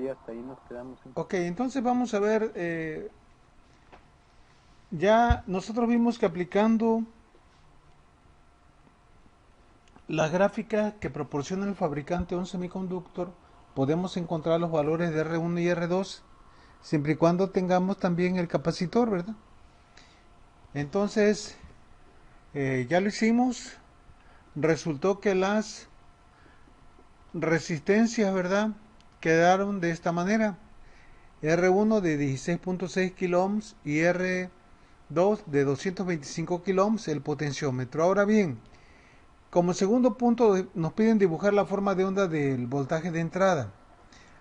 Sí, hasta ahí nos quedamos. Ok, entonces vamos a ver, ya nosotros vimos que aplicando las gráficas que proporciona el fabricante de un semiconductor, podemos encontrar los valores de R1 y R2, siempre y cuando tengamos también el capacitor, ¿verdad? Entonces, ya lo hicimos, resultó que las resistencias, ¿verdad? Quedaron de esta manera. R1 de 16.6 kilo ohms y R2 de 225 kilo ohms el potenciómetro. Ahora bien, como segundo punto nos piden dibujar la forma de onda del voltaje de entrada.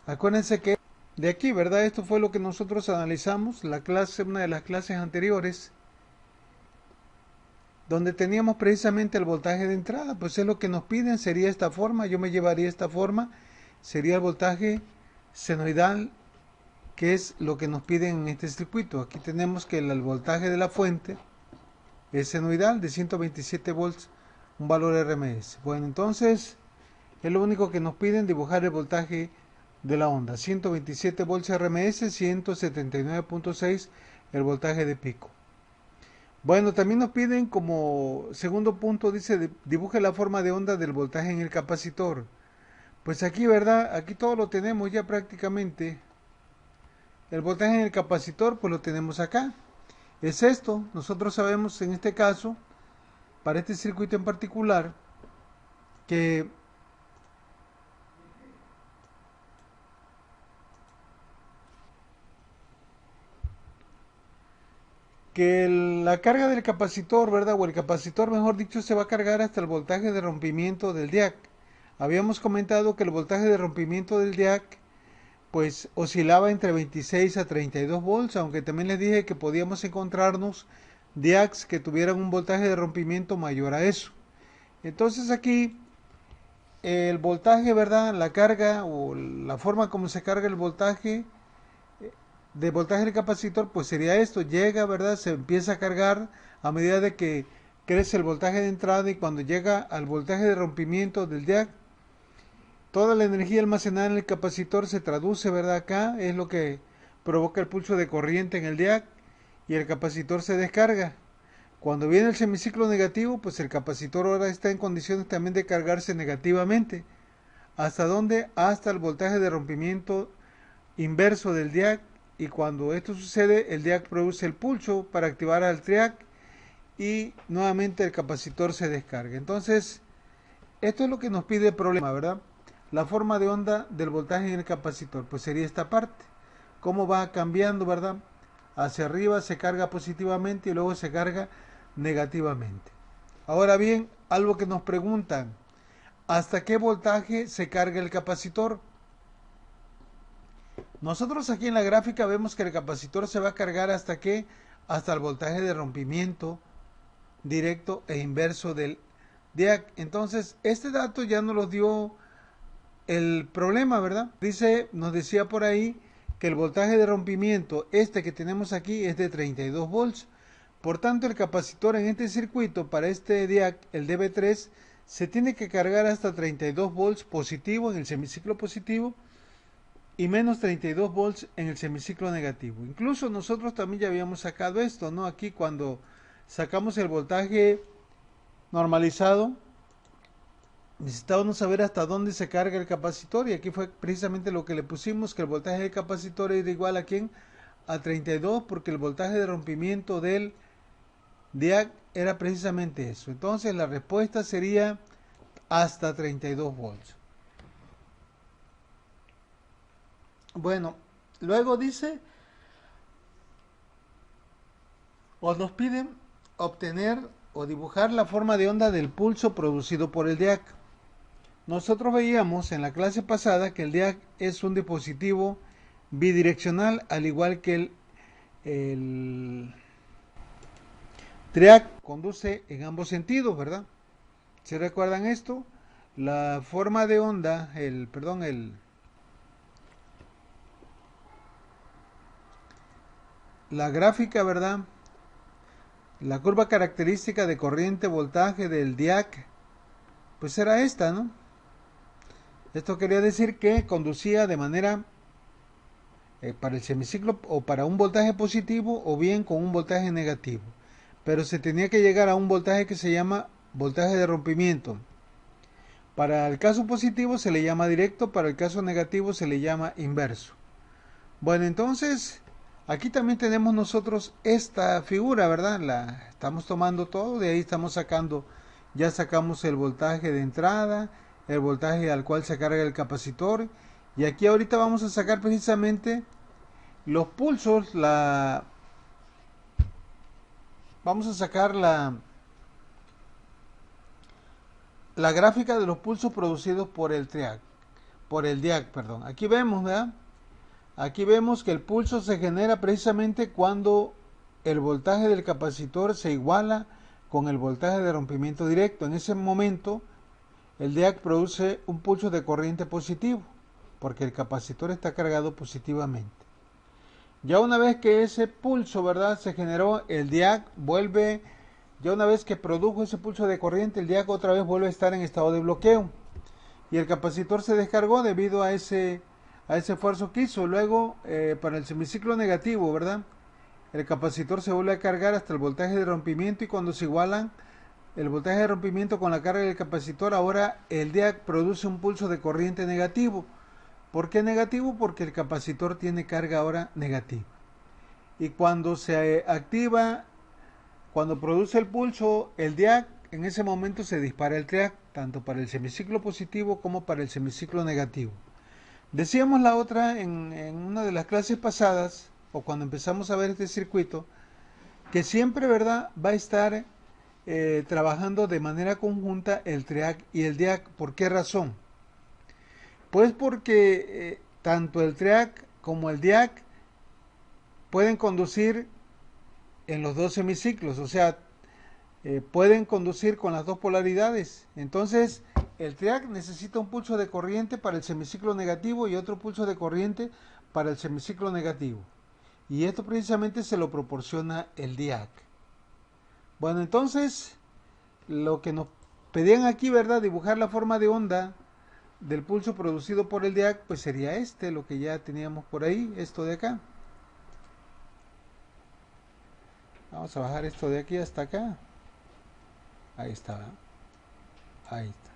Acuérdense que de aquí, ¿verdad? Esto fue lo que nosotros analizamos, la clase, una de las clases anteriores, donde teníamos precisamente el voltaje de entrada. Pues es lo que nos piden, sería esta forma, yo me llevaría esta forma, sería el voltaje senoidal, que es lo que nos piden en este circuito. Aquí tenemos que el voltaje de la fuente es senoidal de 127 volts, un valor RMS. Bueno, entonces es lo único que nos piden, dibujar el voltaje de la onda. 127 volts RMS, 179.6 el voltaje de pico. Bueno, también nos piden como segundo punto, dice, dibuje la forma de onda del voltaje en el capacitor. Pues aquí, ¿verdad? Aquí todo lo tenemos ya prácticamente. El voltaje en el capacitor, pues lo tenemos acá. Es esto. Nosotros sabemos en este caso, para este circuito en particular, que la carga del capacitor, ¿verdad? O el capacitor, mejor dicho, se va a cargar hasta el voltaje de rompimiento del diac. Habíamos comentado que el voltaje de rompimiento del diac pues oscilaba entre 26 a 32 volts, aunque también les dije que podíamos encontrarnos diacs que tuvieran un voltaje de rompimiento mayor a eso. Entonces aquí el voltaje, ¿verdad? La carga o la forma como se carga el voltaje de voltaje del capacitor, pues sería esto, llega, ¿verdad? Se empieza a cargar a medida de que crece el voltaje de entrada y cuando llega al voltaje de rompimiento del jack, toda la energía almacenada en el capacitor se traduce, ¿verdad? Acá es lo que provoca el pulso de corriente en el jack y el capacitor se descarga. Cuando viene el semiciclo negativo, pues el capacitor ahora está en condiciones también de cargarse negativamente. ¿Hasta dónde? Hasta el voltaje de rompimiento inverso del diac, y cuando esto sucede el diac produce el pulso para activar al triac y nuevamente el capacitor se descarga. Entonces esto es lo que nos pide el problema, ¿verdad? La forma de onda del voltaje en el capacitor, pues sería esta parte. Cómo va cambiando, ¿verdad? Hacia arriba se carga positivamente y luego se carga negativamente. Ahora bien, algo que nos preguntan, ¿hasta qué voltaje se carga el capacitor? Nosotros aquí en la gráfica vemos que el capacitor se va a cargar hasta qué, hasta el voltaje de rompimiento directo e inverso del DIAC. Entonces, este dato ya nos lo dio el problema, ¿verdad? Dice, nos decía por ahí que el voltaje de rompimiento, este que tenemos aquí, es de 32 volts. Por tanto, el capacitor en este circuito para este DIAC, el DB3, se tiene que cargar hasta 32 volts positivo en el semiciclo positivo y menos 32 volts en el semiciclo negativo. Incluso nosotros también ya habíamos sacado esto, ¿no? Aquí cuando sacamos el voltaje normalizado, necesitábamos saber hasta dónde se carga el capacitor y aquí fue precisamente lo que le pusimos, que el voltaje del capacitor era igual a quién, a 32, porque el voltaje de rompimiento del DIAC era precisamente eso. Entonces la respuesta sería hasta 32 volts. Bueno, luego dice, o nos piden obtener o dibujar la forma de onda del pulso producido por el DIAC. Nosotros veíamos en la clase pasada que el DIAC es un dispositivo bidireccional, al igual que el TRIAC conduce en ambos sentidos, ¿verdad? ¿Se recuerdan esto? La forma de onda, la gráfica, ¿verdad? La curva característica de corriente voltaje del DIAC, pues era esta, ¿no? Esto quería decir que conducía de manera para el semiciclo o para un voltaje positivo o bien con un voltaje negativo. Pero se tenía que llegar a un voltaje que se llama voltaje de rompimiento. Para el caso positivo se le llama directo, para el caso negativo se le llama inverso. Bueno, entonces aquí también tenemos nosotros esta figura, ¿verdad? La estamos tomando todo, de ahí estamos sacando, ya sacamos el voltaje de entrada, el voltaje al cual se carga el capacitor, y aquí ahorita vamos a sacar precisamente los pulsos, vamos a sacar la gráfica de los pulsos producidos por el DIAC, perdón. Aquí vemos, ¿verdad? Aquí vemos que el pulso se genera precisamente cuando el voltaje del capacitor se iguala con el voltaje de rompimiento directo. En ese momento, el DIAC produce un pulso de corriente positivo, porque el capacitor está cargado positivamente. Ya una vez que ese pulso, ¿verdad?, se generó, el DIAC vuelve, ya una vez que produjo ese pulso de corriente, el DIAC otra vez vuelve a estar en estado de bloqueo. Y el capacitor se descargó debido a ese esfuerzo que hizo. Luego, para el semiciclo negativo, ¿verdad?, el capacitor se vuelve a cargar hasta el voltaje de rompimiento, y cuando se igualan el voltaje de rompimiento con la carga del capacitor, ahora el DIAC produce un pulso de corriente negativo. ¿Por qué negativo? Porque el capacitor tiene carga ahora negativa. Y cuando se activa, cuando produce el pulso, el DIAC, en ese momento se dispara el triac, tanto para el semiciclo positivo como para el semiciclo negativo. Decíamos la otra en una de las clases pasadas, o cuando empezamos a ver este circuito, que siempre, ¿verdad?, va a estar trabajando de manera conjunta el triac y el DIAC. ¿Por qué razón? Pues porque tanto el triac como el DIAC pueden conducir en los dos semiciclos, o sea, pueden conducir con las dos polaridades. Entonces, el triac necesita un pulso de corriente para el semiciclo negativo y otro pulso de corriente para el semiciclo negativo. Y esto precisamente se lo proporciona el DIAC. Bueno, entonces, lo que nos pedían aquí, ¿verdad?, dibujar la forma de onda del pulso producido por el DIAC, pues sería lo que ya teníamos por ahí, esto de acá. Vamos a bajar esto de aquí hasta acá. Ahí está, ¿verdad? Ahí está.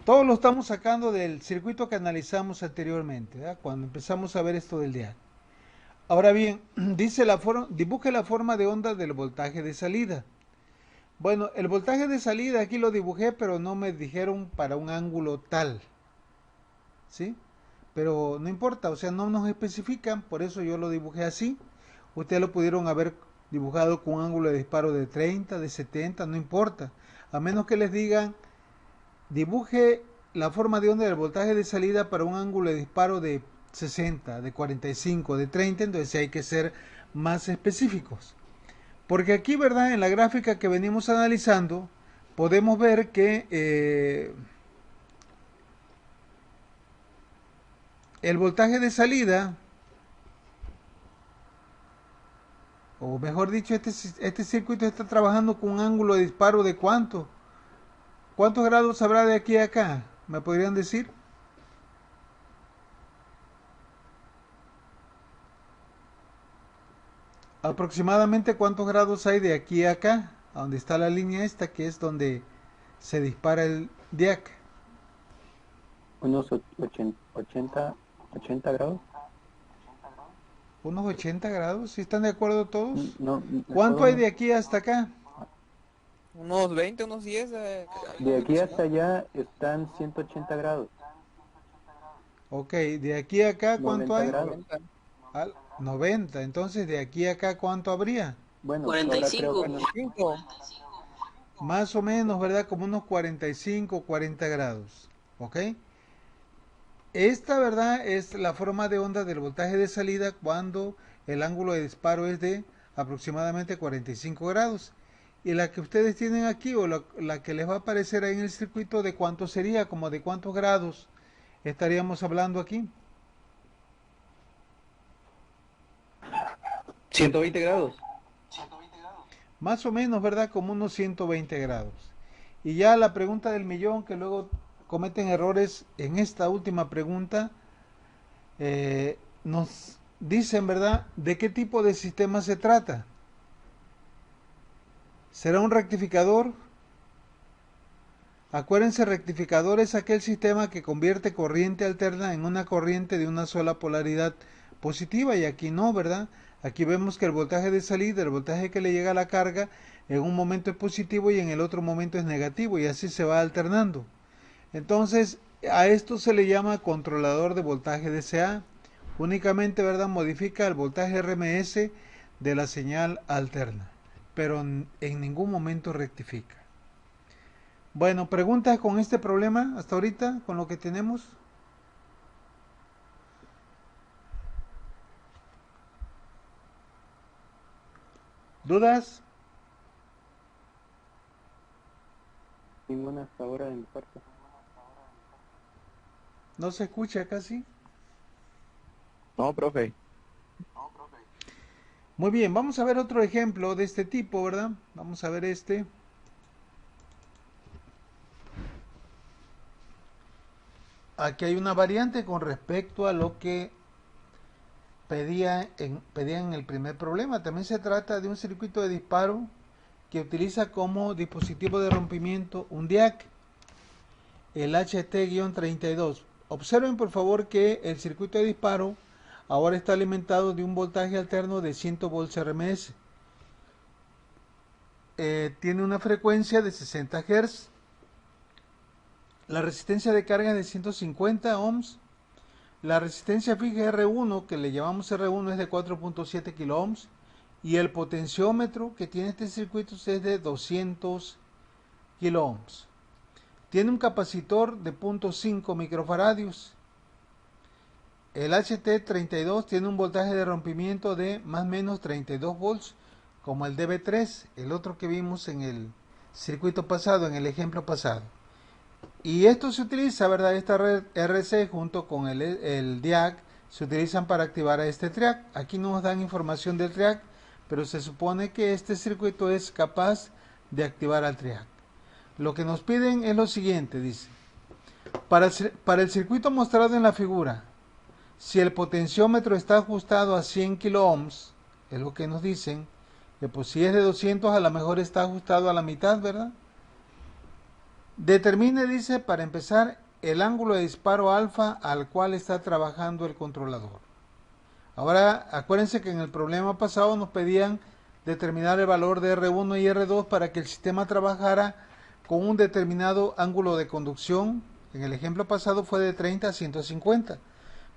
Todo lo estamos sacando del circuito que analizamos anteriormente, ¿verdad?, cuando empezamos a ver esto del DIAC. Ahora bien, dice dibuje la forma de onda del voltaje de salida. Bueno, el voltaje de salida aquí lo dibujé, pero no me dijeron para un ángulo tal, ¿sí? Pero no importa, o sea, no nos especifican, por eso yo lo dibujé así. Ustedes lo pudieron haber dibujado con un ángulo de disparo de 30, de 70, no importa. A menos que les digan, dibuje la forma de onda del voltaje de salida para un ángulo de disparo de 60, de 45, de 30, entonces hay que ser más específicos. Porque aquí, ¿verdad?, en la gráfica que venimos analizando, podemos ver que el voltaje de salida, o mejor dicho, este circuito está trabajando con un ángulo de disparo de ¿cuánto? ¿Cuántos grados habrá de aquí a acá? ¿Me podrían decir? Aproximadamente cuántos grados hay de aquí a acá, a donde está la línea esta, que es donde se dispara el DIAC. Unos 80 grados. Unos 80 grados, ¿sí están de acuerdo todos? No, ¿Cuánto hay de aquí hasta acá? Unos 20, unos 10. De aquí hasta allá están 180 grados. Ok, de aquí a acá, ¿cuánto 90 hay? grados. 90. Entonces, de aquí a acá, ¿cuánto habría? Bueno, 45. ahora creo que 45. Más o menos, ¿verdad? Como unos 45, 40 grados. ¿Ok? Esta, ¿verdad?, es la forma de onda del voltaje de salida cuando el ángulo de disparo es de aproximadamente 45 grados. Y la que ustedes tienen aquí, o la que les va a aparecer ahí en el circuito, ¿de cuánto sería? Como de cuántos grados estaríamos hablando aquí. 120 grados. Más o menos, ¿verdad? Como unos 120 grados. Y ya la pregunta del millón, que luego cometen errores en esta última pregunta, nos dicen, ¿verdad?, de qué tipo de sistema se trata. ¿Será un rectificador? Acuérdense, rectificador es aquel sistema que convierte corriente alterna en una corriente de una sola polaridad positiva, y aquí no, ¿verdad? Aquí vemos que el voltaje de salida, el voltaje que le llega a la carga, en un momento es positivo y en el otro momento es negativo, y así se va alternando. Entonces, a esto se le llama controlador de voltaje DCA. Únicamente, ¿verdad?, modifica el voltaje RMS de la señal alterna, pero en ningún momento rectifica. Bueno, preguntas con este problema hasta ahorita, con lo que tenemos. ¿Dudas? Ninguna hasta ahora de mi parte. ¿No se escucha casi? No, profe. Muy bien, vamos a ver otro ejemplo de este tipo, ¿verdad? Vamos a ver este. Aquí hay una variante con respecto a lo que pedían en el primer problema. También se trata de un circuito de disparo que utiliza como dispositivo de rompimiento un DIAC, el HT-32. Observen por favor que el circuito de disparo ahora está alimentado de un voltaje alterno de 100 volts RMS. Tiene una frecuencia de 60 Hz. La resistencia de carga es de 150 ohms. La resistencia fija R1, que le llamamos R1, es de 4.7 kilo ohms. Y el potenciómetro que tiene este circuito es de 200 kilo ohms. Tiene un capacitor de 0.5 microfaradios. El HT32 tiene un voltaje de rompimiento de más o menos 32 volts, como el DB3, el otro que vimos en el circuito pasado, en el ejemplo pasado. Y esto se utiliza, ¿verdad? Esta red RC junto con el DIAC se utilizan para activar a este TRIAC. Aquí no nos dan información del TRIAC, pero se supone que este circuito es capaz de activar al TRIAC. Lo que nos piden es lo siguiente, dice. Para el circuito mostrado en la figura, si el potenciómetro está ajustado a 100 kilo ohms, es lo que nos dicen, que pues si es de 200 a lo mejor está ajustado a la mitad, ¿verdad? Determine, dice, para empezar, el ángulo de disparo alfa al cual está trabajando el controlador. Ahora, acuérdense que en el problema pasado nos pedían determinar el valor de R1 y R2 para que el sistema trabajara con un determinado ángulo de conducción. En el ejemplo pasado fue de 30 a 150.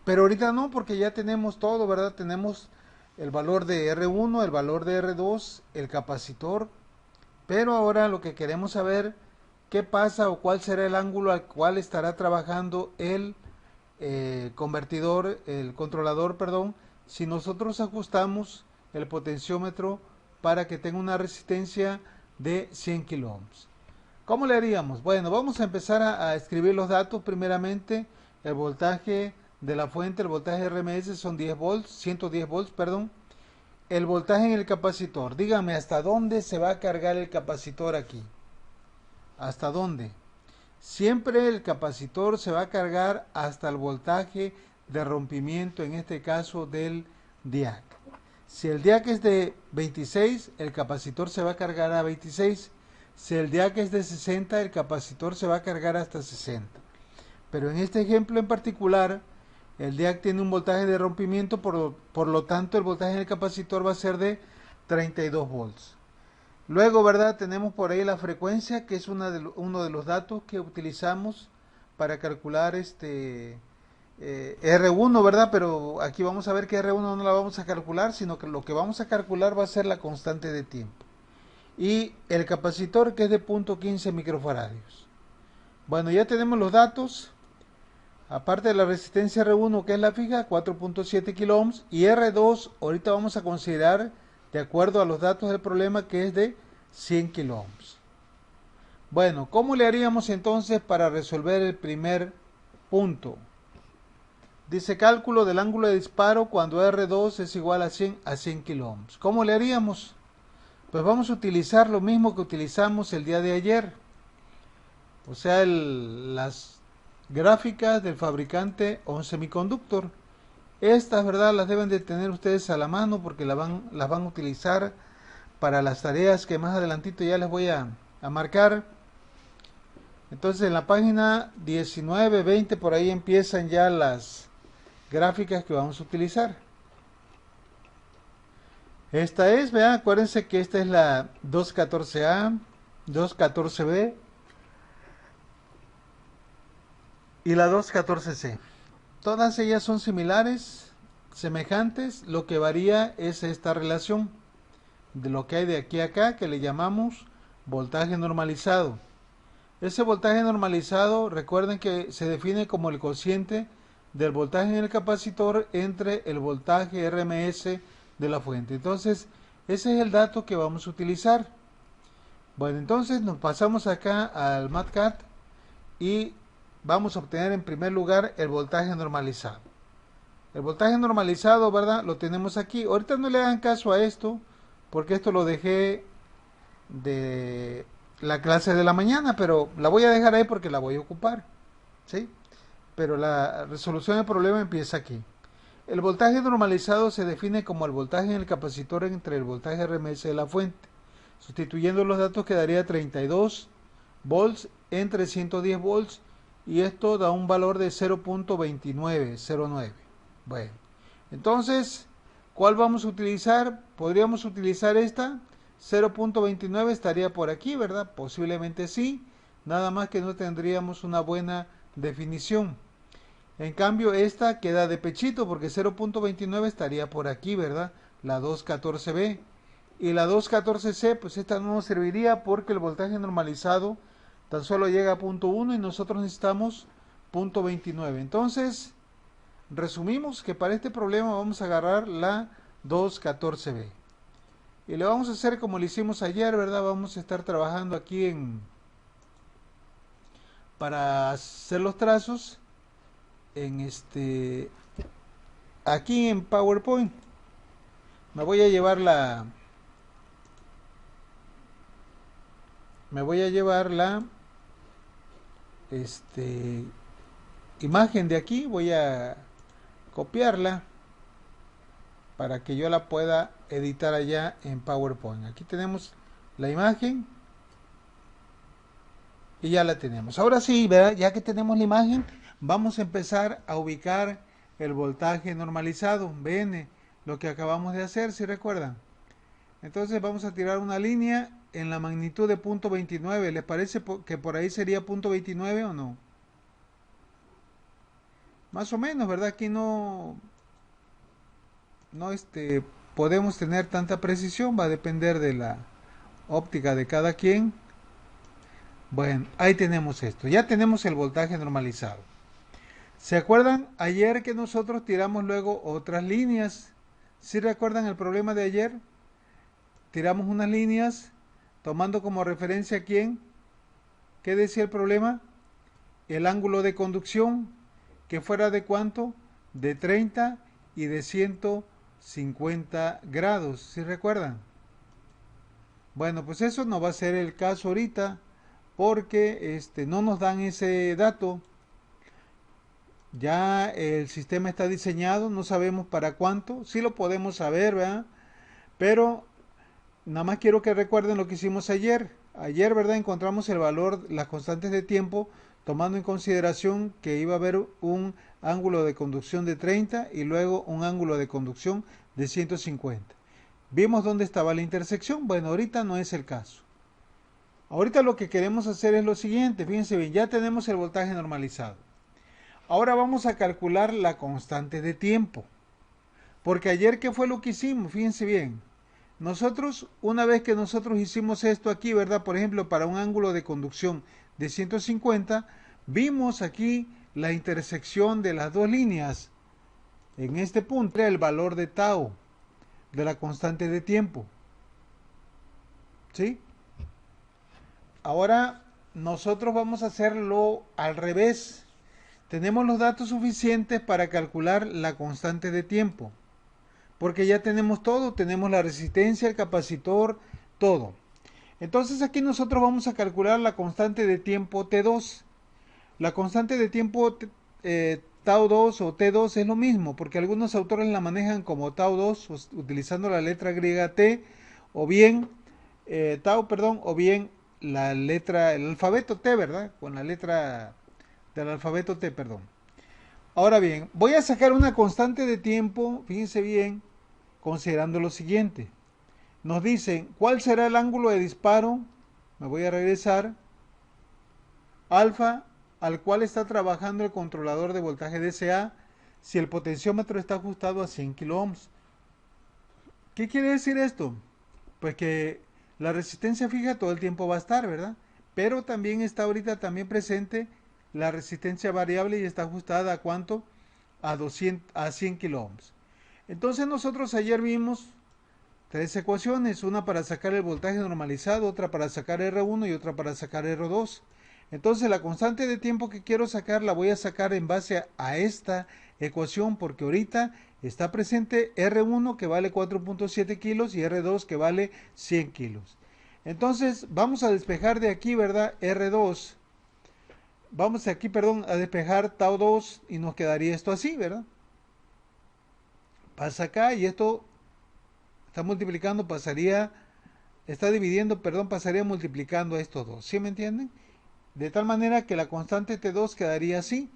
Pero ahorita no, porque ya tenemos todo, ¿verdad? Tenemos el valor de R1, el valor de R2, el capacitor. Pero ahora lo que queremos saber, ¿qué pasa o cuál será el ángulo al cual estará trabajando el controlador, perdón, si nosotros ajustamos el potenciómetro para que tenga una resistencia de 100 kilo ohms? ¿Cómo le haríamos? Bueno, vamos a empezar a escribir los datos. Primeramente, el voltaje de la fuente, el voltaje RMS son 10 volts, 110 volts, perdón. El voltaje en el capacitor. Dígame, ¿hasta dónde se va a cargar el capacitor aquí? ¿Hasta dónde? Siempre el capacitor se va a cargar hasta el voltaje de rompimiento, en este caso del DIAC. Si el DIAC es de 26, el capacitor se va a cargar a 26. Si el DIAC es de 60, el capacitor se va a cargar hasta 60. Pero en este ejemplo en particular, el DIAC tiene un voltaje de rompimiento, por lo tanto el voltaje del capacitor va a ser de 32 volts. Luego, ¿verdad? Tenemos por ahí la frecuencia, que es uno de los datos que utilizamos para calcular R1, ¿verdad? Pero aquí vamos a ver que R1 no la vamos a calcular, sino que lo que vamos a calcular va a ser la constante de tiempo. Y el capacitor, que es de 0.15 microfaradios. Bueno, ya tenemos los datos. Aparte de la resistencia R1, que es la fija, 4.7 kilo ohms, y R2, ahorita vamos a considerar, de acuerdo a los datos del problema, que es de 100 kilo ohms. Bueno, ¿cómo le haríamos entonces para resolver el primer punto? Dice cálculo del ángulo de disparo cuando R2 es igual a 100 kilo ohms. ¿Cómo le haríamos? Pues vamos a utilizar lo mismo que utilizamos el día de ayer. O sea, las gráficas del fabricante On Semiconductor. Estas, ¿verdad? Las deben de tener ustedes a la mano porque las van a utilizar para las tareas que más adelantito ya les voy a marcar. Entonces en la página 19, 20 por ahí empiezan ya las gráficas que vamos a utilizar. Esta es, vean, acuérdense que esta es la 214A, 214B y la 214C. Todas ellas son similares, semejantes, lo que varía es esta relación de lo que hay de aquí a acá, que le llamamos voltaje normalizado. Ese voltaje normalizado, recuerden que se define como el cociente del voltaje en el capacitor entre el voltaje RMS de la fuente. Entonces, ese es el dato que vamos a utilizar. Bueno, entonces nos pasamos acá al MATCAD y vamos a obtener en primer lugar el voltaje normalizado. El voltaje normalizado, ¿verdad? Lo tenemos aquí. Ahorita no le hagan caso a esto, porque esto lo dejé de la clase de la mañana, pero la voy a dejar ahí porque la voy a ocupar, ¿sí? Pero la resolución del problema empieza aquí. El voltaje normalizado se define como el voltaje en el capacitor entre el voltaje RMS de la fuente. Sustituyendo los datos quedaría 32 volts entre 110 volts y esto da un valor de 0.2909. Bueno, entonces, ¿cuál vamos a utilizar? Podríamos utilizar esta. 0.29 estaría por aquí, ¿verdad? Posiblemente sí, nada más que no tendríamos una buena definición. En cambio, esta queda de pechito porque 0.29 estaría por aquí, ¿verdad? La 214B. Y la 214C, pues esta no nos serviría porque el voltaje normalizado tan solo llega a 0.1 y nosotros necesitamos 0.29. Entonces, resumimos que para este problema vamos a agarrar la 214B. Y le vamos a hacer como lo hicimos ayer, ¿verdad? Vamos a estar trabajando aquí para hacer los trazos aquí en PowerPoint. Me voy a llevar la imagen de aquí, voy a copiarla para que yo la pueda editar allá en PowerPoint. Aquí tenemos la imagen y ya la tenemos. Ahora sí, ¿verdad? Ya que tenemos la imagen, vamos a empezar a ubicar el voltaje normalizado, VN, lo que acabamos de hacer, si recuerdan. Entonces vamos a tirar una línea en la magnitud de 0.29. ¿Les parece que por ahí sería 0.29 o no? Más o menos, ¿verdad? Aquí no podemos tener tanta precisión, va a depender de la óptica de cada quien. Bueno, ahí tenemos esto, ya tenemos el voltaje normalizado. ¿Se acuerdan ayer que nosotros tiramos luego otras líneas? ¿Sí recuerdan el problema de ayer? Tiramos unas líneas tomando como referencia a quién. ¿Qué decía el problema? El ángulo de conducción, que fuera de ¿cuánto? De 30 y de 150 grados, ¿sí recuerdan? Bueno, pues eso no va a ser el caso ahorita, porque no nos dan ese dato. Ya el sistema está diseñado, no sabemos para cuánto, sí lo podemos saber, ¿verdad? Pero nada más quiero que recuerden lo que hicimos ayer. Ayer, ¿verdad? Encontramos el valor, las constantes de tiempo, tomando en consideración que iba a haber un ángulo de conducción de 30 y luego un ángulo de conducción de 150. Vimos dónde estaba la intersección. Bueno, ahorita no es el caso. Ahorita lo que queremos hacer es lo siguiente. Fíjense bien, ya tenemos el voltaje normalizado. Ahora vamos a calcular la constante de tiempo. Porque ayer, ¿qué fue lo que hicimos? Fíjense bien. Nosotros, una vez que nosotros hicimos esto aquí, ¿verdad? Por ejemplo, para un ángulo de conducción de 150, vimos aquí la intersección de las dos líneas. En este punto, el valor de tau, de la constante de tiempo. ¿Sí? Ahora, nosotros vamos a hacerlo al revés. Tenemos los datos suficientes para calcular la constante de tiempo. Porque ya tenemos todo, tenemos la resistencia, el capacitor, todo. Entonces aquí nosotros vamos a calcular la constante de tiempo T2. La constante de tiempo Tau 2 o T2 es lo mismo, porque algunos autores la manejan como Tau 2 utilizando la letra griega T, o bien Tau, perdón, o bien la letra, el alfabeto T, ¿verdad? Con la letra del alfabeto T, perdón. Ahora bien, voy a sacar una constante de tiempo, fíjense bien, considerando lo siguiente. Nos dicen, ¿cuál será el ángulo de disparo? Me voy a regresar. Alfa, al cual está trabajando el controlador de voltaje DCA, si el potenciómetro está ajustado a 100 kilo ohms. ¿Qué quiere decir esto? Pues que la resistencia fija todo el tiempo va a estar, ¿verdad? Pero también está ahorita también presente la resistencia variable y está ajustada a ¿cuánto? A 100 kilo ohms. Entonces nosotros ayer vimos tres ecuaciones, una para sacar el voltaje normalizado, otra para sacar R1 y otra para sacar R2. Entonces la constante de tiempo que quiero sacar la voy a sacar en base a esta ecuación, porque ahorita está presente R1 que vale 4.7 kilos y R2 que vale 100 kilos. Entonces vamos a despejar de aquí, ¿verdad? R2. Vamos aquí, perdón, a despejar Tau 2 y nos quedaría esto así, ¿verdad? Pasa acá y esto está multiplicando, está dividiendo, perdón, pasaría multiplicando a estos dos. ¿Sí me entienden? De tal manera que la constante T2 quedaría así.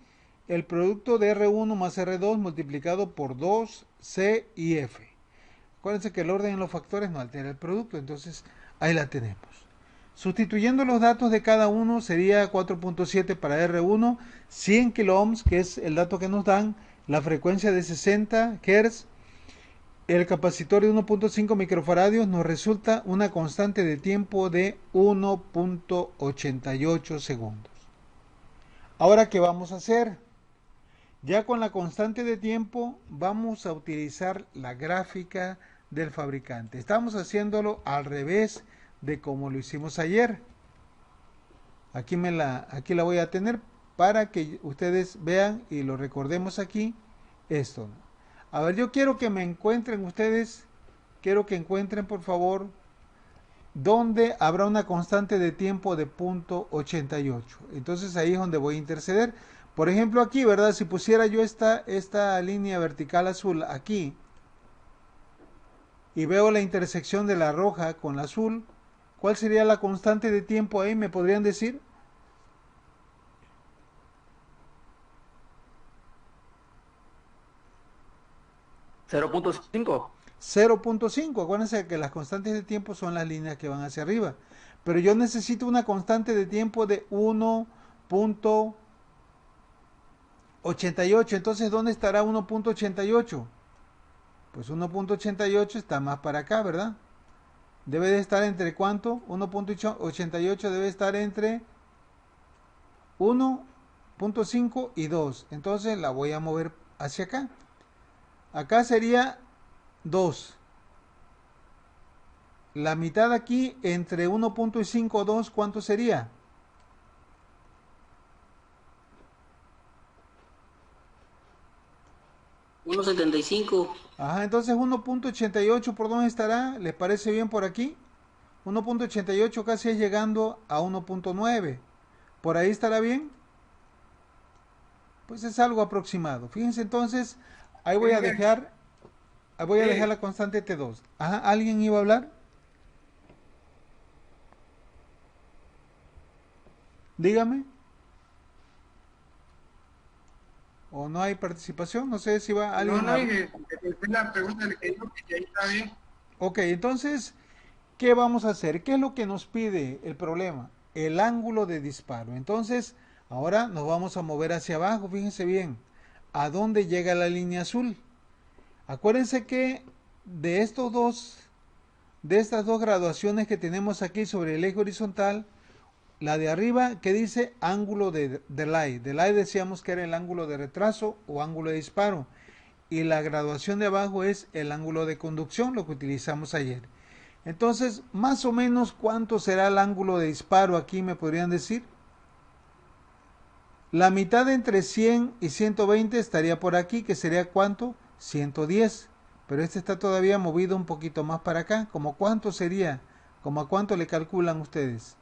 El producto de R1 más R2 multiplicado por 2, C y F. Acuérdense que el orden en los factores no altera el producto, entonces ahí la tenemos. Sustituyendo los datos de cada uno sería 4.7 para R1, 100 kilo ohms, que es el dato que nos dan, la frecuencia de 60 Hz, el capacitor de 1.5 microfaradios nos resulta una constante de tiempo de 1.88 segundos. Ahora, ¿qué vamos a hacer? Ya con la constante de tiempo vamos a utilizar la gráfica del fabricante. Estamos haciéndolo al revés de como lo hicimos ayer. Aquí la voy a tener para que ustedes vean y lo recordemos aquí esto. A ver, yo quiero que me encuentren ustedes, quiero que encuentren por favor donde habrá una constante de tiempo de 0.88. Entonces ahí es donde voy a interceder. Por ejemplo aquí, ¿verdad? Si pusiera yo esta línea vertical azul aquí y veo la intersección de la roja con la azul, ¿cuál sería la constante de tiempo ahí? ¿Me podrían decir? 0.5. 0.5. Acuérdense que las constantes de tiempo son las líneas que van hacia arriba. Pero yo necesito una constante de tiempo de 1.88. Entonces, ¿dónde estará 1.88? Pues 1.88 está más para acá, ¿verdad? Debe de estar entre ¿cuánto? 1.88 debe estar entre 1.5 y 2. Entonces la voy a mover hacia acá. Acá sería 2. La mitad aquí entre 1.5 y 2, ¿cuánto sería? $1.75. Ajá, entonces 1.88, ¿por dónde estará? ¿Les parece bien por aquí? 1.88 casi es llegando a 1.9. ¿Por ahí estará bien? Pues es algo aproximado. Fíjense entonces, ahí voy a dejar la constante T2. Ajá, ¿alguien iba a hablar? Dígame. ¿O no hay participación? No sé si va alguien No, a... la pregunta que dijo que ahí está bien. Ok, entonces, ¿qué vamos a hacer? ¿Qué es lo que nos pide el problema? El ángulo de disparo. Entonces, ahora nos vamos a mover hacia abajo. Fíjense bien. ¿A dónde llega la línea azul? Acuérdense que de estas dos graduaciones que tenemos aquí sobre el eje horizontal, la de arriba que dice ángulo de delay. Delay decíamos que era el ángulo de retraso o ángulo de disparo. Y la graduación de abajo es el ángulo de conducción, lo que utilizamos ayer. Entonces, más o menos, ¿cuánto será el ángulo de disparo aquí? ¿Me podrían decir? La mitad entre 100 y 120 estaría por aquí, que sería ¿cuánto? 110. Pero este está todavía movido un poquito más para acá. ¿Cómo cuánto sería? ¿Cómo a cuánto le calculan ustedes?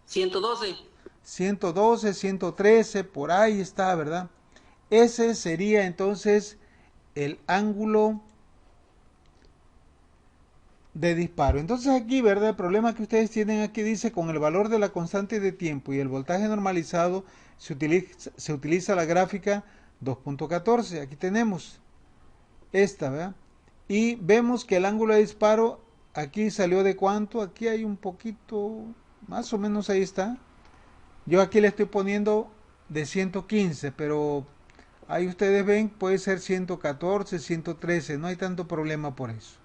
112. 112, 113, por ahí está, ¿verdad? Ese sería entonces el ángulo de disparo. Entonces aquí, ¿verdad? El problema que ustedes tienen aquí dice con el valor de la constante de tiempo y el voltaje normalizado se utiliza la gráfica 2.14. Aquí tenemos esta, ¿verdad? Y vemos que el ángulo de disparo aquí salió de cuánto. Aquí hay un poquito, más o menos ahí está. Yo aquí le estoy poniendo de 115, pero ahí ustedes ven, puede ser 114, 113, no hay tanto problema por eso.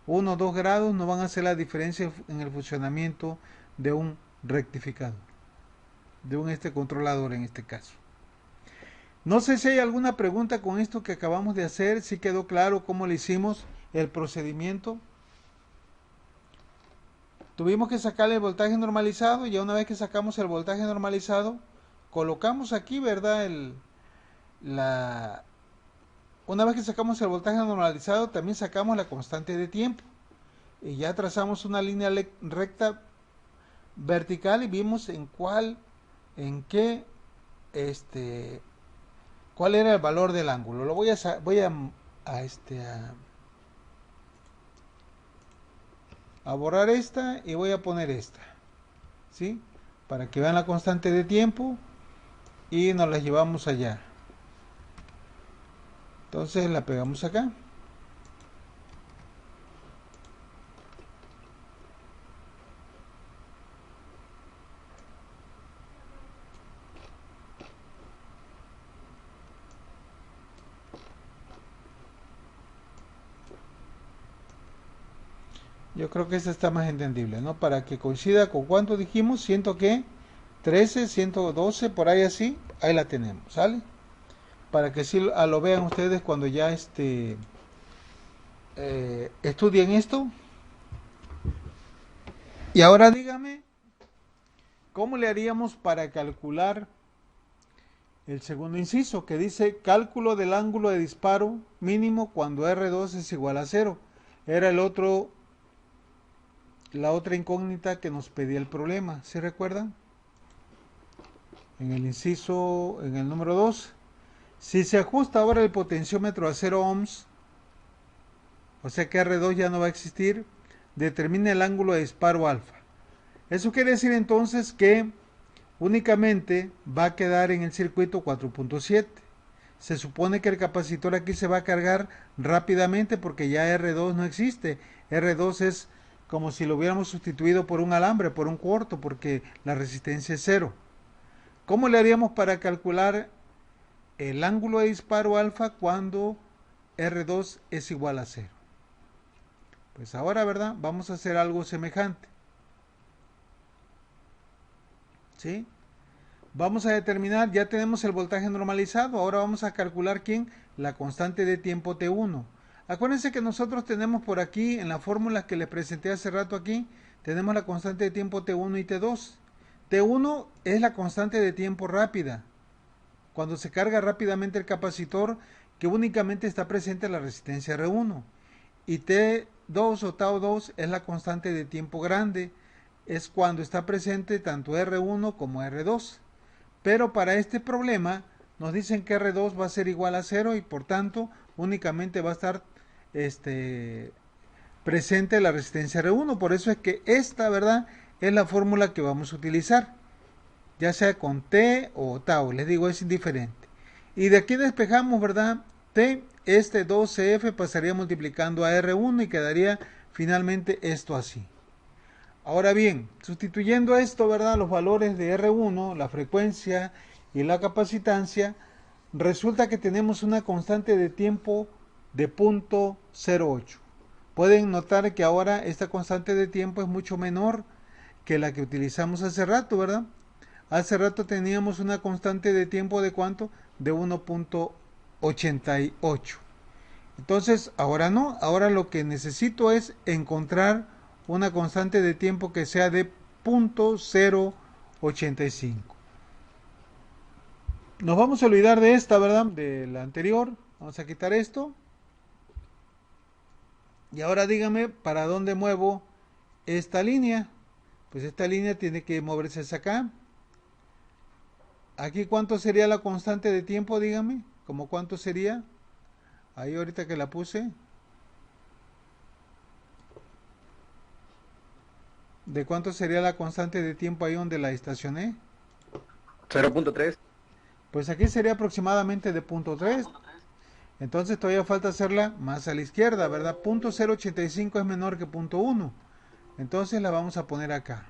1 o 2 grados no van a hacer la diferencia en el funcionamiento de un rectificador, de un controlador en este caso. No sé si hay alguna pregunta con esto que acabamos de hacer, si quedó claro cómo le hicimos el procedimiento. Tuvimos que sacarle el voltaje normalizado, y ya una vez que sacamos el voltaje normalizado, colocamos aquí, ¿verdad? Una vez que sacamos el voltaje normalizado, también sacamos la constante de tiempo. Y ya trazamos una línea recta vertical y vimos cuál era el valor del ángulo. Lo voy a borrar esta y voy a poner esta, ¿sí? Para que vean la constante de tiempo y nos la llevamos allá. Entonces la pegamos acá. Yo creo que esta está más entendible, ¿no? Para que coincida con cuánto dijimos, 113, 112, por ahí así, ahí la tenemos, ¿sale? Para que sí lo vean ustedes cuando ya estudien esto. Y ahora dígame, ¿cómo le haríamos para calcular el segundo inciso? Que dice cálculo del ángulo de disparo mínimo cuando R2 es igual a 0. Era la otra incógnita que nos pedía el problema, ¿se recuerdan? En el inciso, en el número 2, si se ajusta ahora el potenciómetro a 0 ohms, o sea que R2 ya no va a existir, determina el ángulo de disparo alfa. Eso quiere decir entonces que únicamente va a quedar en el circuito 4.7. Se supone que el capacitor aquí se va a cargar rápidamente porque ya R2 no existe. R2 es como si lo hubiéramos sustituido por un alambre, por un corto, porque la resistencia es 0. ¿Cómo le haríamos para calcular el ángulo de disparo alfa cuando R2 es igual a 0? Pues ahora, ¿verdad? Vamos a hacer algo semejante. ¿Sí? Vamos a determinar, ya tenemos el voltaje normalizado, ahora vamos a calcular la constante de tiempo T1. Acuérdense que nosotros tenemos por aquí, en la fórmula que les presenté hace rato aquí, tenemos la constante de tiempo T1 y T2. T1 es la constante de tiempo rápida, cuando se carga rápidamente el capacitor, que únicamente está presente la resistencia R1. Y T2 o Tau2 es la constante de tiempo grande, es cuando está presente tanto R1 como R2. Pero para este problema nos dicen que R2 va a ser igual a 0 y por tanto únicamente va a estar presente la resistencia R1. Por eso es que esta, ¿verdad?, es la fórmula que vamos a utilizar, ya sea con T o Tau, les digo, es indiferente. Y de aquí despejamos, ¿verdad?, T, 2CF pasaría multiplicando a R1 y quedaría finalmente esto así. Ahora bien, sustituyendo esto, ¿verdad?, los valores de R1, la frecuencia y la capacitancia, resulta que tenemos una constante de tiempo de 0.08. Pueden notar que ahora esta constante de tiempo es mucho menor que la que utilizamos hace rato, ¿verdad? Hace rato teníamos una constante de tiempo de ¿cuánto? De 1.88. Entonces, ahora no, ahora lo que necesito es encontrar una constante de tiempo que sea de 0.085. Nos vamos a olvidar de esta, ¿verdad?, de la anterior. Vamos a quitar esto. Y ahora dígame, ¿para dónde muevo esta línea? Pues esta línea tiene que moverse hacia acá. Aquí cuánto sería la constante de tiempo, dígame, ¿cómo cuánto sería? Ahí ahorita que la puse. ¿De cuánto sería la constante de tiempo ahí donde la estacioné? 0.3. Pues aquí sería aproximadamente de punto 3. Entonces todavía falta hacerla más a la izquierda, ¿verdad? Punto 0.85 es menor que punto 1. Entonces la vamos a poner acá.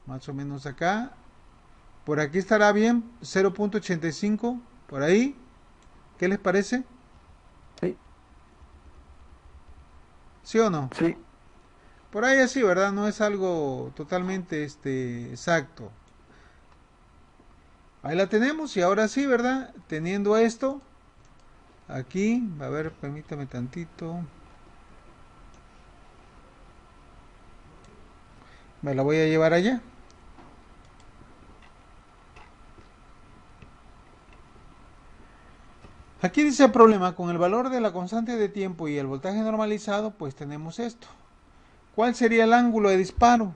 Más o menos acá. Por aquí estará bien. 0.85. Por ahí. ¿Qué les parece? Sí, ¿Sí o no? sí. Por ahí así, ¿verdad? No es algo totalmente exacto. Ahí la tenemos y ahora sí, ¿verdad? Teniendo esto, aquí, a ver, permítame tantito. Me la voy a llevar allá. Aquí dice el problema, con el valor de la constante de tiempo y el voltaje normalizado, pues tenemos esto. ¿Cuál sería el ángulo de disparo?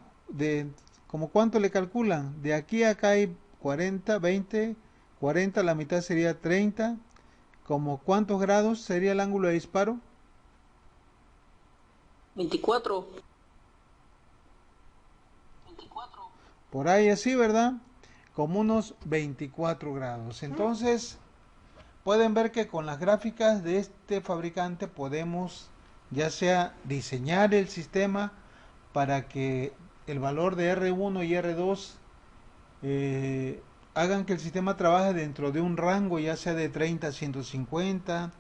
¿Cómo cuánto le calculan? De aquí a acá hay 40, 20, 40, la mitad sería 30. ¿Como cuántos grados sería el ángulo de disparo? 24. Por ahí así, ¿verdad? Como unos 24 grados. Entonces, pueden ver que con las gráficas de este fabricante podemos ya sea diseñar el sistema para que el valor de R1 y R2 hagan que el sistema trabaje dentro de un rango ya sea de 30 a 150,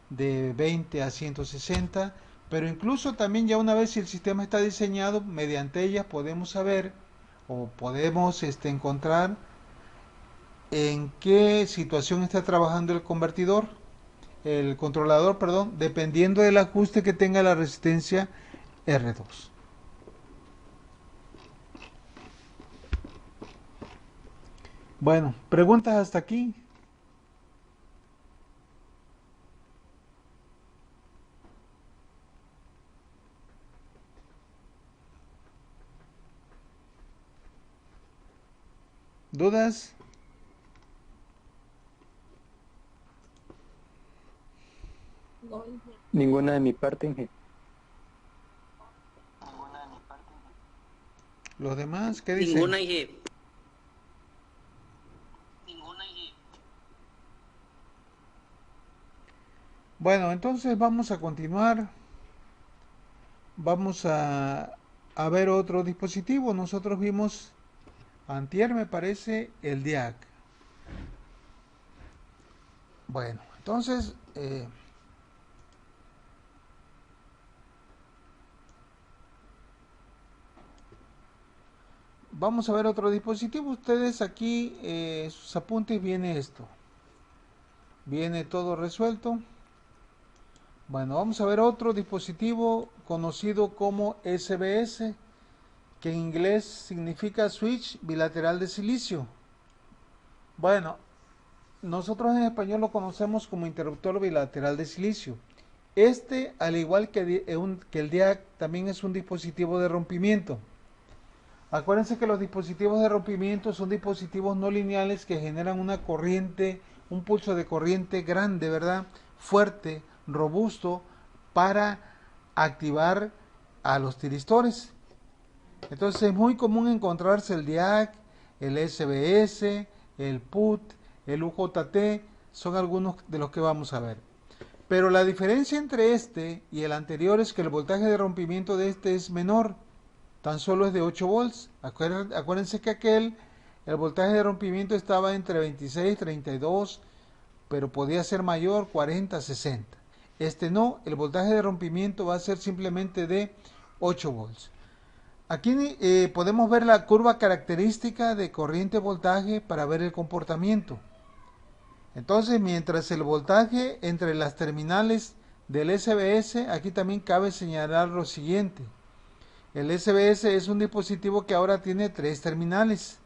de 20 a 160, pero incluso también ya una vez si el sistema está diseñado, mediante ellas podemos saber o podemos encontrar en qué situación está trabajando el controlador, perdón, dependiendo del ajuste que tenga la resistencia R2. Bueno, preguntas hasta aquí. ¿Dudas? Ninguna de mi parte, ¿Los demás qué dicen? Ninguna IG. Bueno, entonces vamos a continuar. Vamos a ver otro dispositivo. Nosotros vimos antier, me parece, el DIAC. Bueno, entonces vamos a ver otro dispositivo. Ustedes aquí, sus apuntes, viene esto. Viene todo resuelto. Bueno, vamos a ver otro dispositivo conocido como SBS, que en inglés significa switch bilateral de silicio. Bueno, nosotros en español lo conocemos como interruptor bilateral de silicio. Al igual que el DIAC, también es un dispositivo de rompimiento. Acuérdense que los dispositivos de rompimiento son dispositivos no lineales que generan una corriente, un pulso de corriente grande, ¿verdad? Fuerte, robusto, para activar a los tiristores. Entonces es muy común encontrarse el DIAC, el SBS, el PUT, el UJT, son algunos de los que vamos a ver. Pero la diferencia entre este y el anterior es que el voltaje de rompimiento de este es menor, tan solo es de 8 volts. Acuérdense que el voltaje de rompimiento estaba entre 26 y 32, pero podía ser mayor, 40, 60. Este no, el voltaje de rompimiento va a ser simplemente de 8 volts. Aquí podemos ver la curva característica de corriente-voltaje para ver el comportamiento. Entonces, mientras el voltaje entre las terminales del SBS, aquí también cabe señalar lo siguiente. El SBS es un dispositivo que ahora tiene 3 terminales.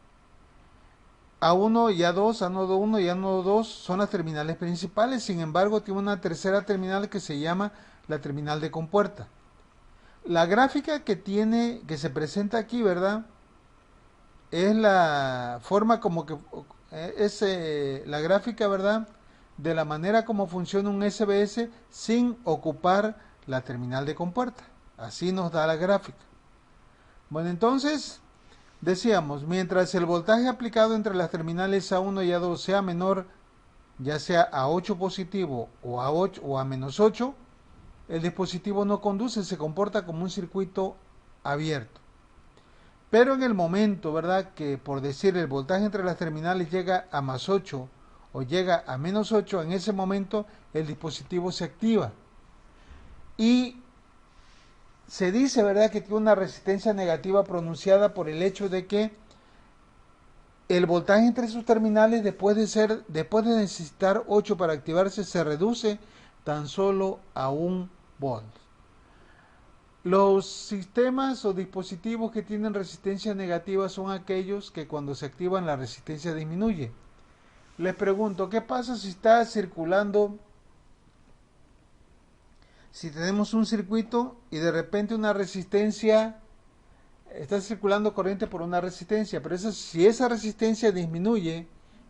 A1 y A2, ánodo 1 y ánodo 2 son las terminales principales, sin embargo tiene una tercera terminal que se llama la terminal de compuerta. La gráfica que se presenta aquí, ¿verdad? Es la forma como que es la gráfica, ¿verdad? De la manera como funciona un SBS sin ocupar la terminal de compuerta. Así nos da la gráfica. Bueno, entonces, decíamos, mientras el voltaje aplicado entre las terminales A1 y A2 sea menor, ya sea a 8 positivo o a 8 o a menos 8, el dispositivo no conduce, se comporta como un circuito abierto. Pero en el momento, ¿verdad?, que por decir el voltaje entre las terminales llega a más 8 o llega a menos 8, en ese momento el dispositivo se activa. Y se dice, ¿verdad?, que tiene una resistencia negativa pronunciada por el hecho de que el voltaje entre sus terminales, después de necesitar 8 para activarse, se reduce tan solo a 1 volt. Los sistemas o dispositivos que tienen resistencia negativa son aquellos que cuando se activan la resistencia disminuye. Les pregunto, ¿qué pasa si está circulando, si tenemos un circuito y de repente una resistencia, está circulando corriente por una resistencia, pero si esa resistencia disminuye,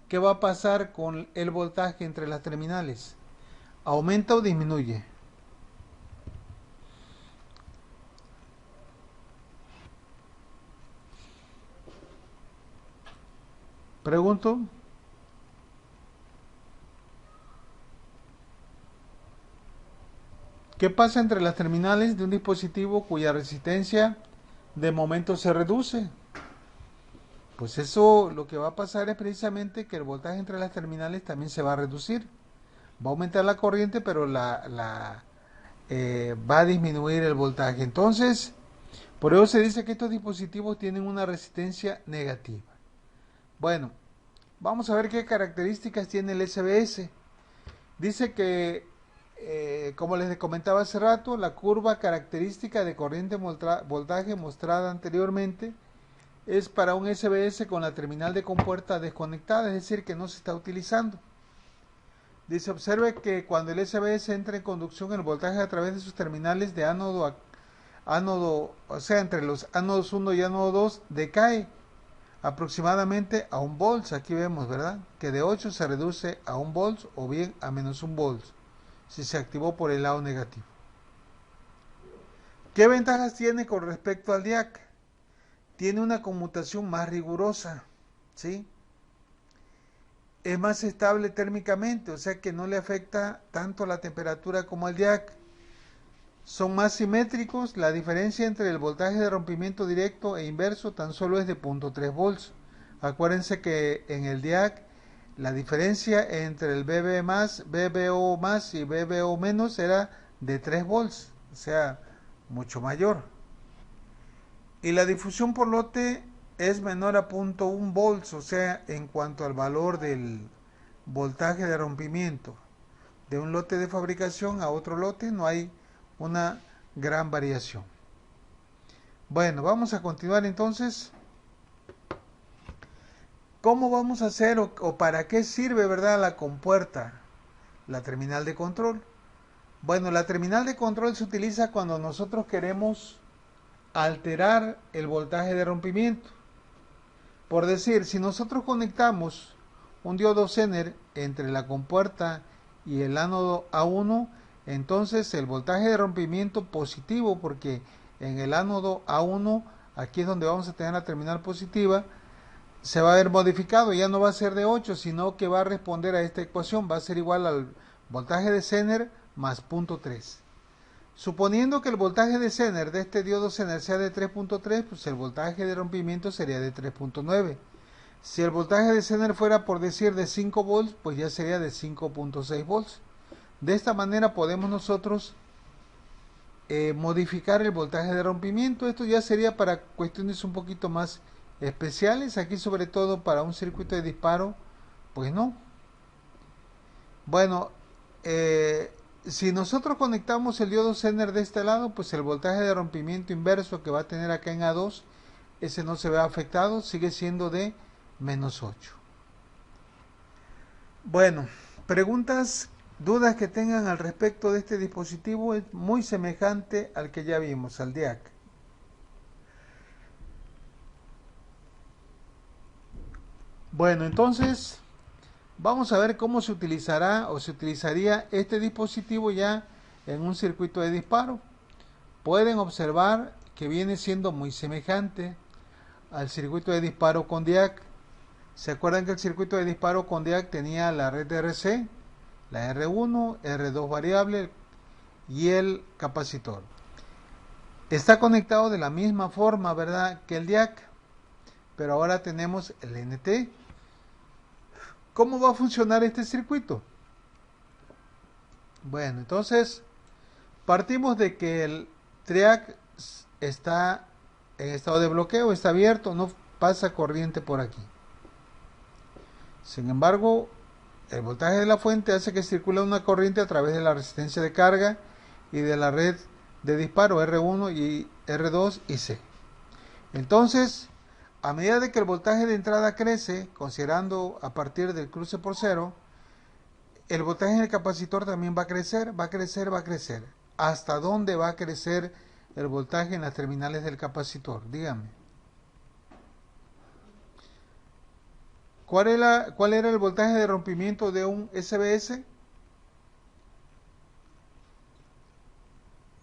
¿qué va a pasar con el voltaje entre las terminales? ¿Aumenta o disminuye? Pregunto. ¿Qué pasa entre las terminales de un dispositivo cuya resistencia de momento se reduce? Pues eso lo que va a pasar es precisamente que el voltaje entre las terminales también se va a reducir. Va a aumentar la corriente, pero va a disminuir el voltaje. Entonces, por eso se dice que estos dispositivos tienen una resistencia negativa. Bueno, vamos a ver qué características tiene el SBS. Dice que, como les comentaba hace rato, la curva característica de corriente voltaje mostrada anteriormente es para un SBS con la terminal de compuerta desconectada, es decir, que no se está utilizando. Dice, observe que cuando el SBS entra en conducción, el voltaje a través de sus terminales de ánodo a ánodo, o sea, entre los ánodos 1 y ánodo 2, decae aproximadamente a 1 volts. Aquí vemos, ¿verdad?, que de 8 se reduce a 1 volts o bien a menos 1 volts si se activó por el lado negativo. ¿Qué ventajas tiene con respecto al DIAC? Tiene una conmutación más rigurosa, ¿sí? Es más estable térmicamente, o sea que no le afecta tanto la temperatura como al DIAC. Son más simétricos, la diferencia entre el voltaje de rompimiento directo e inverso tan solo es de 0.3 volts. Acuérdense que en el DIAC la diferencia entre el BBO más y BBO menos era de 3 volts, o sea, mucho mayor. Y la difusión por lote es menor a 0.1 volts, o sea, en cuanto al valor del voltaje de rompimiento. De un lote de fabricación a otro lote no hay una gran variación. Bueno, vamos a continuar entonces. ¿Cómo vamos a hacer o para qué sirve, verdad, la compuerta, la terminal de control? Bueno, la terminal de control se utiliza cuando nosotros queremos alterar el voltaje de rompimiento. Por decir, si nosotros conectamos un diodo Zener entre la compuerta y el ánodo A1, entonces el voltaje de rompimiento positivo, porque en el ánodo A1, aquí es donde vamos a tener la terminal positiva, se va a ver modificado, ya no va a ser de 8, sino que va a responder a esta ecuación, va a ser igual al voltaje de Zener más 0.3. Suponiendo que el voltaje de Zener de este diodo Zener sea de 3.3, pues el voltaje de rompimiento sería de 3.9. Si el voltaje de Zener fuera, por decir, de 5 volts, pues ya sería de 5.6 volts. De esta manera podemos nosotros modificar el voltaje de rompimiento. Esto ya sería para cuestiones un poquito más especiales. Aquí sobre todo para un circuito de disparo, pues no. Bueno, si nosotros conectamos el diodo Zener de este lado, pues el voltaje de rompimiento inverso que va a tener acá en A2, ese no se ve afectado, sigue siendo de menos 8. Bueno, preguntas, dudas que tengan al respecto de este dispositivo. Es muy semejante al que ya vimos, al DIAC. Bueno, entonces vamos a ver cómo se utilizará o se utilizaría este dispositivo ya en un circuito de disparo. Pueden observar que viene siendo muy semejante al circuito de disparo con DIAC. ¿Se acuerdan que el circuito de disparo con DIAC tenía la red RC, la R1, R2 variable y el capacitor? Está conectado de la misma forma, ¿verdad?, que el DIAC, pero ahora tenemos el NT. ¿Cómo va a funcionar este circuito? Bueno, entonces partimos de que el triac está en estado de bloqueo, está abierto, no pasa corriente por aquí. Sin embargo, el voltaje de la fuente hace que circule una corriente a través de la resistencia de carga y de la red de disparo R1 y R2 y C. Entonces, a medida de que el voltaje de entrada crece, considerando a partir del cruce por cero, el voltaje en el capacitor también va a crecer, va a crecer, va a crecer. ¿Hasta dónde va a crecer el voltaje en las terminales del capacitor? Dígame. ¿Cuál era el voltaje de rompimiento de un SBS?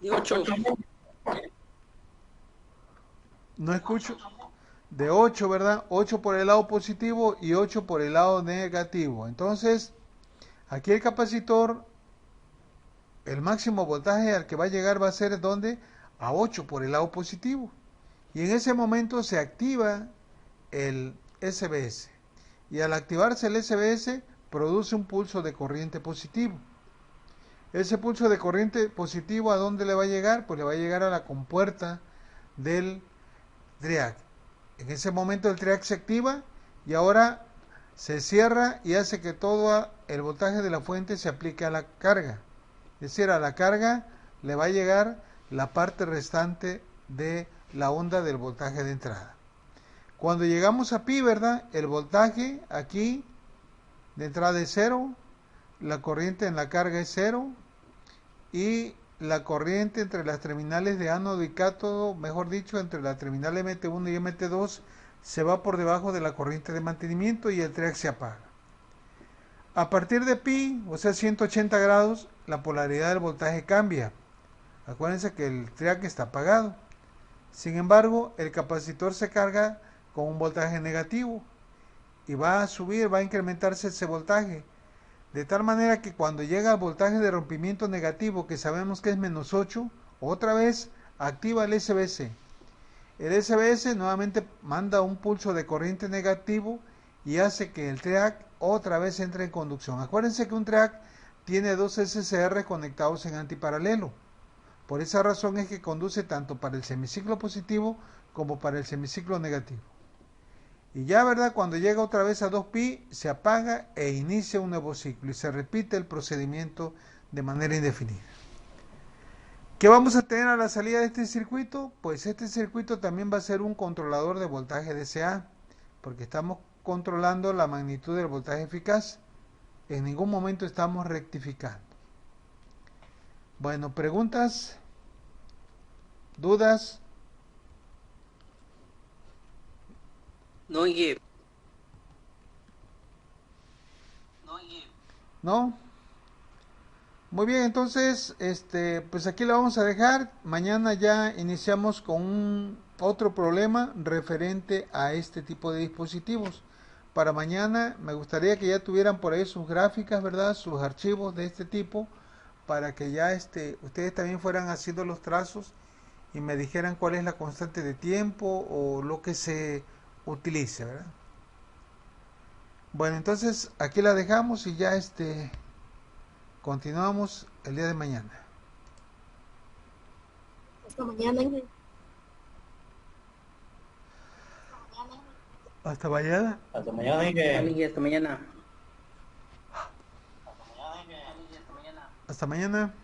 De 8. No escucho. De 8, ¿verdad? 8 por el lado positivo y 8 por el lado negativo. Entonces, aquí el capacitor, el máximo voltaje al que va a llegar va a ser ¿dónde? A 8 por el lado positivo. Y en ese momento se activa el SBS. Y al activarse el SBS, produce un pulso de corriente positivo. Ese pulso de corriente positivo, ¿a dónde le va a llegar? Pues le va a llegar a la compuerta del triac. En ese momento el triac se activa y ahora se cierra y hace que todo el voltaje de la fuente se aplique a la carga. Es decir, a la carga le va a llegar la parte restante de la onda del voltaje de entrada. Cuando llegamos a pi, ¿verdad? El voltaje aquí de entrada es 0, la corriente en la carga es 0 y la corriente entre las terminales de ánodo y cátodo, mejor dicho, entre la terminal MT1 y MT2, se va por debajo de la corriente de mantenimiento y el triac se apaga. A partir de pi, o sea 180 grados, la polaridad del voltaje cambia. Acuérdense que el triac está apagado. Sin embargo, el capacitor se carga con un voltaje negativo y va a subir, va a incrementarse ese voltaje. De tal manera que cuando llega al voltaje de rompimiento negativo, que sabemos que es menos 8, otra vez activa el SBS. El SBS nuevamente manda un pulso de corriente negativo y hace que el triac otra vez entre en conducción. Acuérdense que un triac tiene dos SCR conectados en antiparalelo. Por esa razón es que conduce tanto para el semiciclo positivo como para el semiciclo negativo. Y ya, ¿verdad? Cuando llega otra vez a 2pi, se apaga e inicia un nuevo ciclo y se repite el procedimiento de manera indefinida. ¿Qué vamos a tener a la salida de este circuito? Pues este circuito también va a ser un controlador de voltaje DCA, porque estamos controlando la magnitud del voltaje eficaz. En ningún momento estamos rectificando. Bueno, preguntas, dudas. No, Jeff. ¿No? Muy bien, entonces, pues aquí lo vamos a dejar. Mañana ya iniciamos con otro problema referente a este tipo de dispositivos. Para mañana me gustaría que ya tuvieran por ahí sus gráficas, ¿verdad? Sus archivos de este tipo, para que ya ustedes también fueran haciendo los trazos y me dijeran cuál es la constante de tiempo o lo que se utilice, ¿verdad? Bueno, entonces aquí la dejamos y ya continuamos el día de mañana. Hasta mañana, Ángel. Hasta mañana. Hasta mañana, Amiga, hasta mañana. Hasta mañana.